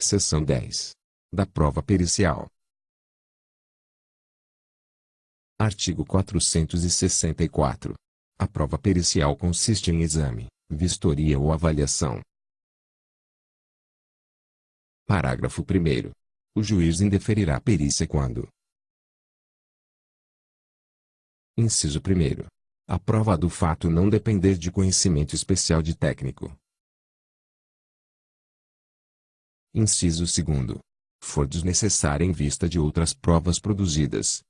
Seção 10. Da prova pericial. Artigo 464. A prova pericial consiste em exame, vistoria ou avaliação. Parágrafo 1º. O juiz indeferirá a perícia quando: Inciso 1º. A prova do fato não depender de conhecimento especial de técnico. Inciso 2º. For desnecessária em vista de outras provas produzidas.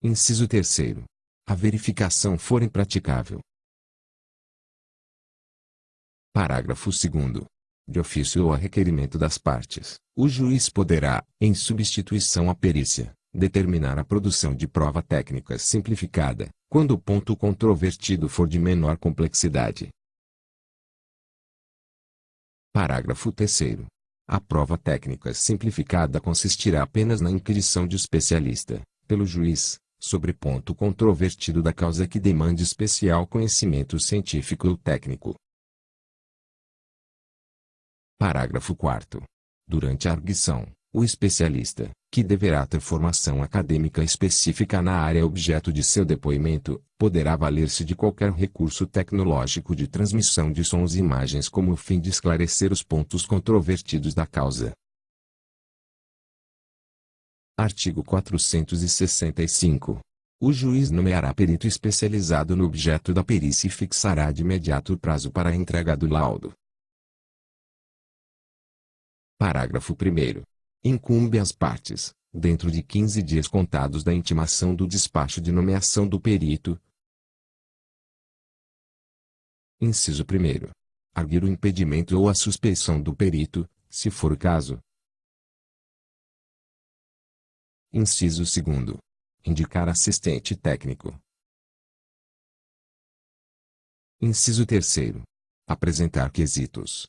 Inciso 3º. A verificação for impraticável. Parágrafo 2º. De ofício ou a requerimento das partes, o juiz poderá, em substituição à perícia, determinar a produção de prova técnica simplificada, quando o ponto controvertido for de menor complexidade. Parágrafo 3º. A prova técnica simplificada consistirá apenas na inquirição de especialista, pelo juiz, sobre ponto controvertido da causa que demande especial conhecimento científico ou técnico. Parágrafo 4º. Durante a arguição, o especialista, que deverá ter formação acadêmica específica na área objeto de seu depoimento, poderá valer-se de qualquer recurso tecnológico de transmissão de sons e imagens como o fim de esclarecer os pontos controvertidos da causa. Artigo 465. O juiz nomeará perito especializado no objeto da perícia e fixará de imediato o prazo para a entrega do laudo. Parágrafo 1º. Incumbe às partes, dentro de 15 dias contados da intimação do despacho de nomeação do perito. Inciso 1º. Arguir o impedimento ou a suspeição do perito, se for o caso. Inciso 2º. Indicar assistente técnico. Inciso 3º. Apresentar quesitos.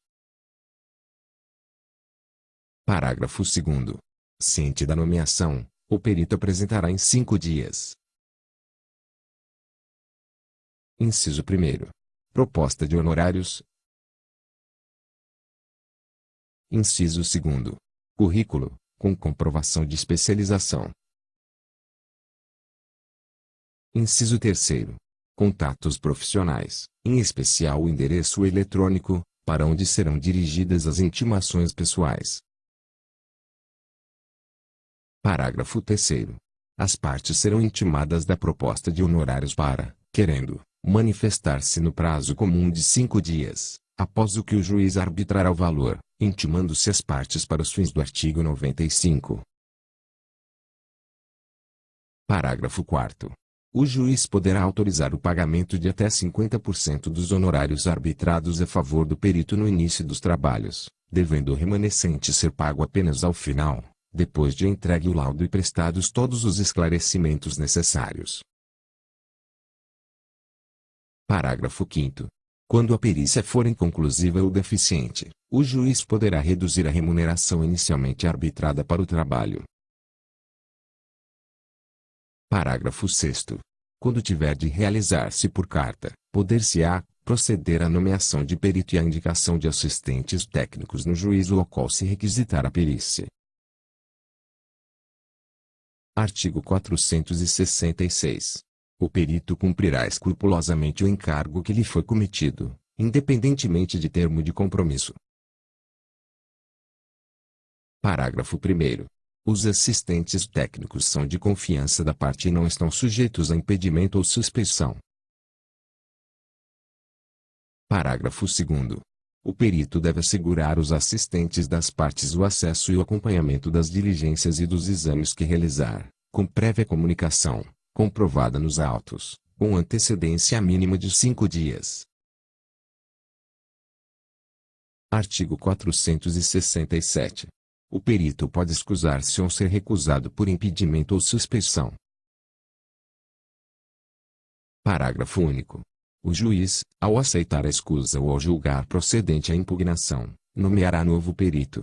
Parágrafo 2º. Ciente da nomeação, o perito apresentará em 5 dias. Inciso 1º. Proposta de honorários. Inciso 2º. Currículo, com comprovação de especialização. Inciso 3º. Contatos profissionais, em especial o endereço eletrônico, para onde serão dirigidas as intimações pessoais. Parágrafo 3º. As partes serão intimadas da proposta de honorários para, querendo, manifestar-se no prazo comum de 5 dias, após o que o juiz arbitrará o valor, intimando-se as partes para os fins do artigo 95. Parágrafo 4º. O juiz poderá autorizar o pagamento de até 50% dos honorários arbitrados a favor do perito no início dos trabalhos, devendo o remanescente ser pago apenas ao final, depois de entregue o laudo e prestados todos os esclarecimentos necessários. Parágrafo 5º. Quando a perícia for inconclusiva ou deficiente, o juiz poderá reduzir a remuneração inicialmente arbitrada para o trabalho. Parágrafo 6º. Quando tiver de realizar-se por carta, poder-se-á proceder à nomeação de perito e à indicação de assistentes técnicos no juízo ao qual se requisitar a perícia. Artigo 466. O perito cumprirá escrupulosamente o encargo que lhe foi cometido, independentemente de termo de compromisso. Parágrafo 1º. Os assistentes técnicos são de confiança da parte e não estão sujeitos a impedimento ou suspeição. Parágrafo 2º. O perito deve assegurar os assistentes das partes o acesso e o acompanhamento das diligências e dos exames que realizar, com prévia comunicação, comprovada nos autos, com antecedência mínima de 5 dias. Artigo 467. O perito pode excusar-se ou ser recusado por impedimento ou suspeição. Parágrafo único. O juiz, ao aceitar a escusa ou ao julgar procedente a impugnação, nomeará novo perito.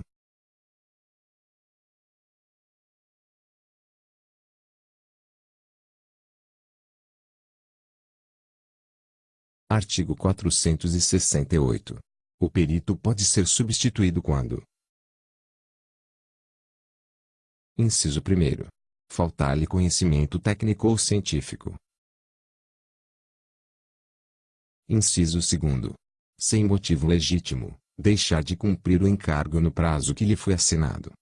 Artigo 468. O perito pode ser substituído quando: inciso 1º. Faltar-lhe conhecimento técnico ou científico. Inciso 2º. Sem motivo legítimo, deixar de cumprir o encargo no prazo que lhe foi assinado.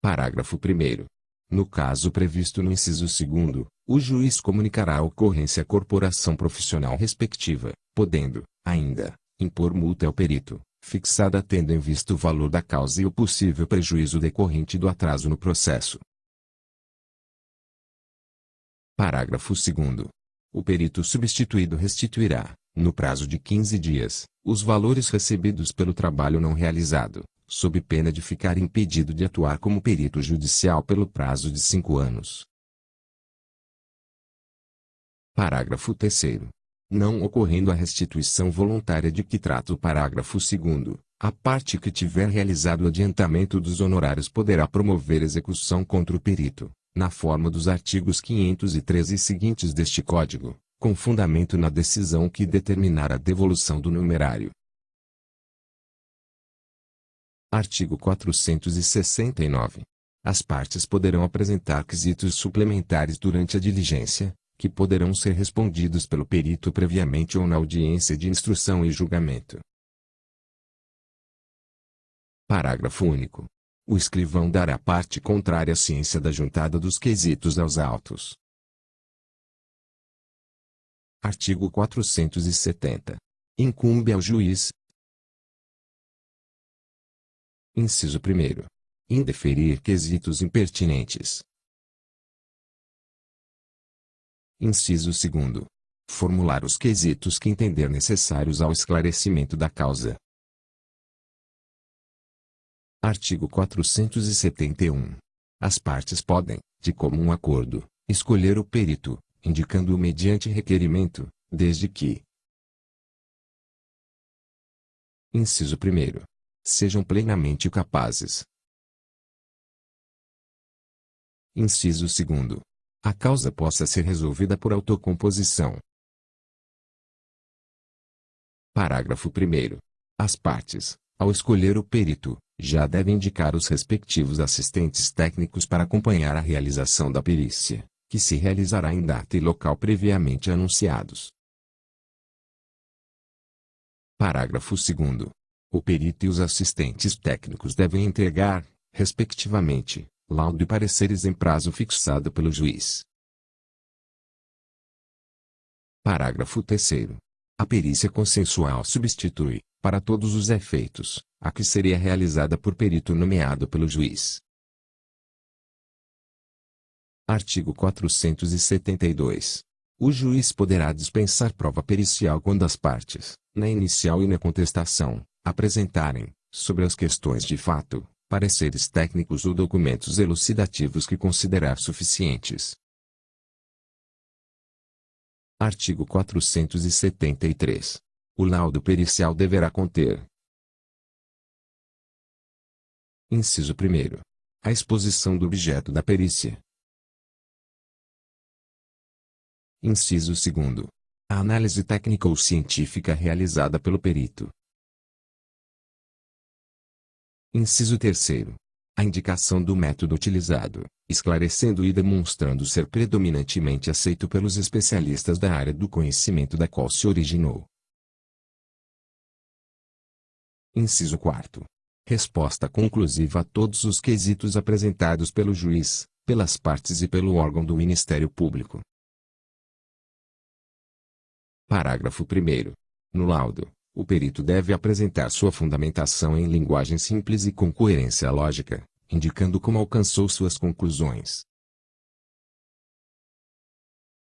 Parágrafo 1º. No caso previsto no inciso 2º, o juiz comunicará a ocorrência à corporação profissional respectiva, podendo, ainda, impor multa ao perito, fixada tendo em vista o valor da causa e o possível prejuízo decorrente do atraso no processo. Parágrafo 2º. O perito substituído restituirá, no prazo de 15 dias, os valores recebidos pelo trabalho não realizado, sob pena de ficar impedido de atuar como perito judicial pelo prazo de 5 anos. Parágrafo 3º. Não ocorrendo a restituição voluntária de que trata o parágrafo 2º, a parte que tiver realizado o adiantamento dos honorários poderá promover execução contra o perito, na forma dos artigos 513 e seguintes deste Código, com fundamento na decisão que determinar a devolução do numerário. Artigo 469. As partes poderão apresentar quesitos suplementares durante a diligência, que poderão ser respondidos pelo perito previamente ou na audiência de instrução e julgamento. Parágrafo único. O escrivão dará à parte contrária a ciência da juntada dos quesitos aos autos. Artigo 470. Incumbe ao juiz: inciso 1º. Indeferir quesitos impertinentes. Inciso 2º. Formular os quesitos que entender necessários ao esclarecimento da causa. Artigo 471. As partes podem, de comum acordo, escolher o perito, indicando-o mediante requerimento, desde que: inciso 1º. Sejam plenamente capazes. Inciso 2º. A causa possa ser resolvida por autocomposição. Parágrafo 1º. As partes, ao escolher o perito, já devem indicar os respectivos assistentes técnicos para acompanhar a realização da perícia, que se realizará em data e local previamente anunciados. Parágrafo 2º. O perito e os assistentes técnicos devem entregar, respectivamente, laudo e pareceres em prazo fixado pelo juiz. Parágrafo 3º. A perícia consensual substitui, para todos os efeitos, a que seria realizada por perito nomeado pelo juiz. Artigo 472. O juiz poderá dispensar prova pericial quando as partes, na inicial e na contestação, apresentarem, sobre as questões de fato, pareceres técnicos ou documentos elucidativos que considerar suficientes. Artigo 473. O laudo pericial deverá conter: inciso 1º. A exposição do objeto da perícia. Inciso 2º. A análise técnica ou científica realizada pelo perito. Inciso 3º. A indicação do método utilizado, esclarecendo e demonstrando ser predominantemente aceito pelos especialistas da área do conhecimento da qual se originou. Inciso 4º. Resposta conclusiva a todos os quesitos apresentados pelo juiz, pelas partes e pelo órgão do Ministério Público. Parágrafo 1º. No laudo, o perito deve apresentar sua fundamentação em linguagem simples e com coerência lógica, indicando como alcançou suas conclusões.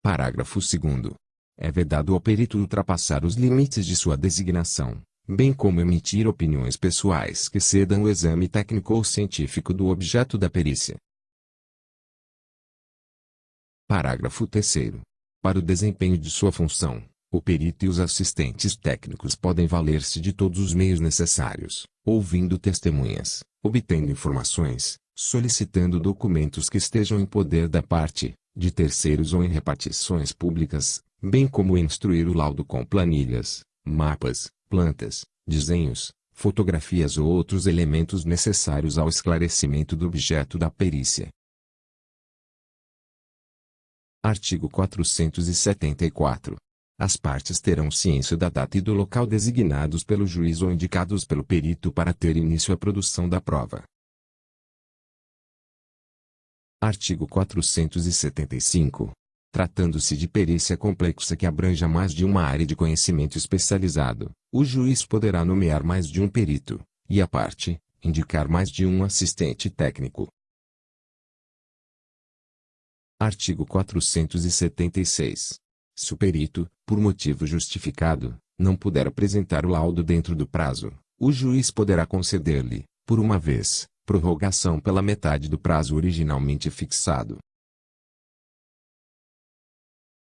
Parágrafo 2º. É vedado ao perito ultrapassar os limites de sua designação, bem como emitir opiniões pessoais que cedam o exame técnico ou científico do objeto da perícia. Parágrafo 3º. Para o desempenho de sua função, o perito e os assistentes técnicos podem valer-se de todos os meios necessários, ouvindo testemunhas, obtendo informações, solicitando documentos que estejam em poder da parte, de terceiros ou em repartições públicas, bem como instruir o laudo com planilhas, mapas, plantas, desenhos, fotografias ou outros elementos necessários ao esclarecimento do objeto da perícia. Artigo 474. As partes terão ciência da data e do local designados pelo juiz ou indicados pelo perito para ter início a produção da prova. Artigo 475. Tratando-se de perícia complexa que abranja mais de uma área de conhecimento especializado, o juiz poderá nomear mais de um perito, e a parte, indicar mais de um assistente técnico. Artigo 476. Se o perito, por motivo justificado, não puder apresentar o laudo dentro do prazo, o juiz poderá conceder-lhe, por uma vez, prorrogação pela metade do prazo originalmente fixado.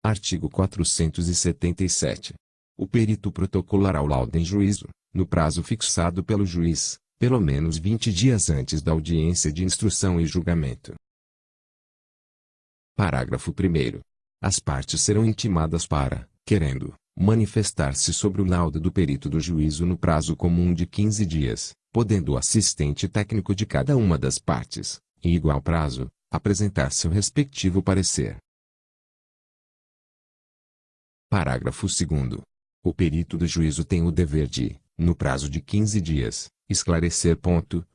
Artigo 477. O perito protocolará o laudo em juízo, no prazo fixado pelo juiz, pelo menos 20 dias antes da audiência de instrução e julgamento. Parágrafo 1º. As partes serão intimadas para, querendo, manifestar-se sobre o laudo do perito do juízo no prazo comum de 15 dias, podendo o assistente técnico de cada uma das partes, em igual prazo, apresentar seu respectivo parecer. Parágrafo 2º. O perito do juízo tem o dever de, no prazo de 15 dias, esclarecer ponto.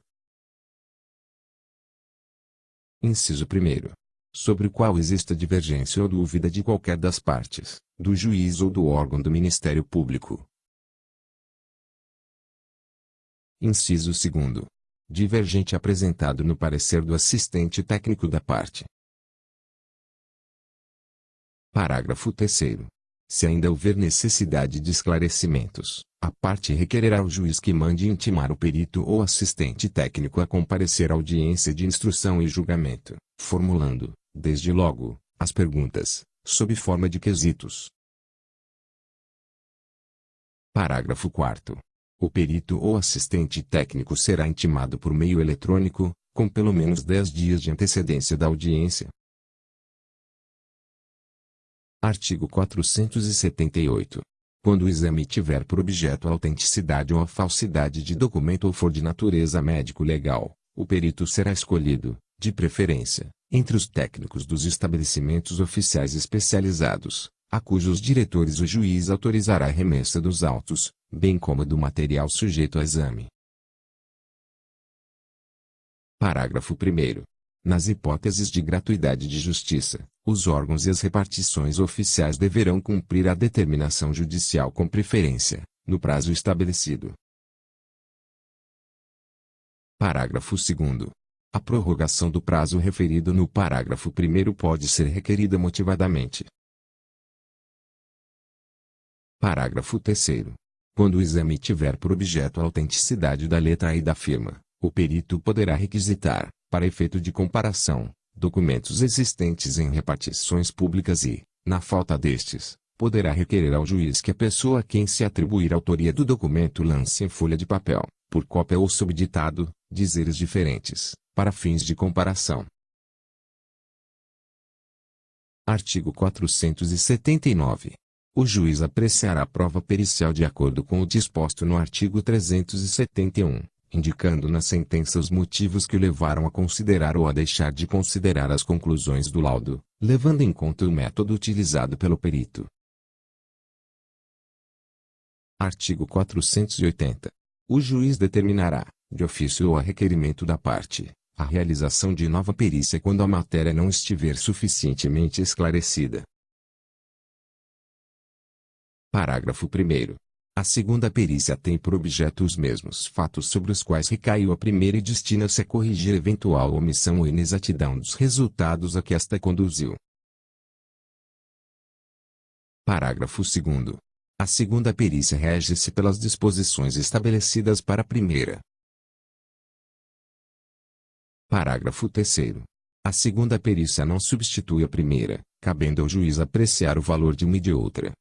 Inciso 1º. Sobre o qual exista divergência ou dúvida de qualquer das partes, do juiz ou do órgão do Ministério Público. Inciso 2º. Divergente apresentado no parecer do assistente técnico da parte. Parágrafo 3º. Se ainda houver necessidade de esclarecimentos, a parte requererá ao juiz que mande intimar o perito ou assistente técnico a comparecer à audiência de instrução e julgamento, formulando, desde logo, as perguntas, sob forma de quesitos. Parágrafo 4º. O perito ou assistente técnico será intimado por meio eletrônico, com pelo menos 10 dias de antecedência da audiência. Artigo 478. Quando o exame tiver por objeto a autenticidade ou a falsidade de documento ou for de natureza médico-legal, o perito será escolhido, de preferência, entre os técnicos dos estabelecimentos oficiais especializados, a cujos diretores o juiz autorizará a remessa dos autos, bem como do material sujeito a exame. Parágrafo 1º. Nas hipóteses de gratuidade de justiça, os órgãos e as repartições oficiais deverão cumprir a determinação judicial com preferência, no prazo estabelecido. Parágrafo 2º. A prorrogação do prazo referido no parágrafo 1º pode ser requerida motivadamente. Parágrafo 3º. Quando o exame tiver por objeto a autenticidade da letra e da firma, o perito poderá requisitar, para efeito de comparação, documentos existentes em repartições públicas e, na falta destes, poderá requerer ao juiz que a pessoa a quem se atribuir a autoria do documento lance em folha de papel, por cópia ou sob ditado, dizeres diferentes, para fins de comparação. Artigo 479. O juiz apreciará a prova pericial de acordo com o disposto no artigo 371. Indicando na sentença os motivos que o levaram a considerar ou a deixar de considerar as conclusões do laudo, levando em conta o método utilizado pelo perito. Artigo 480. O juiz determinará, de ofício ou a requerimento da parte, a realização de nova perícia quando a matéria não estiver suficientemente esclarecida. Parágrafo 1º. A segunda perícia tem por objeto os mesmos fatos sobre os quais recaiu a primeira e destina-se a corrigir eventual omissão ou inexatidão dos resultados a que esta conduziu. Parágrafo 2º. A segunda perícia rege-se pelas disposições estabelecidas para a primeira. Parágrafo 3º. A segunda perícia não substitui a primeira, cabendo ao juiz apreciar o valor de uma e de outra,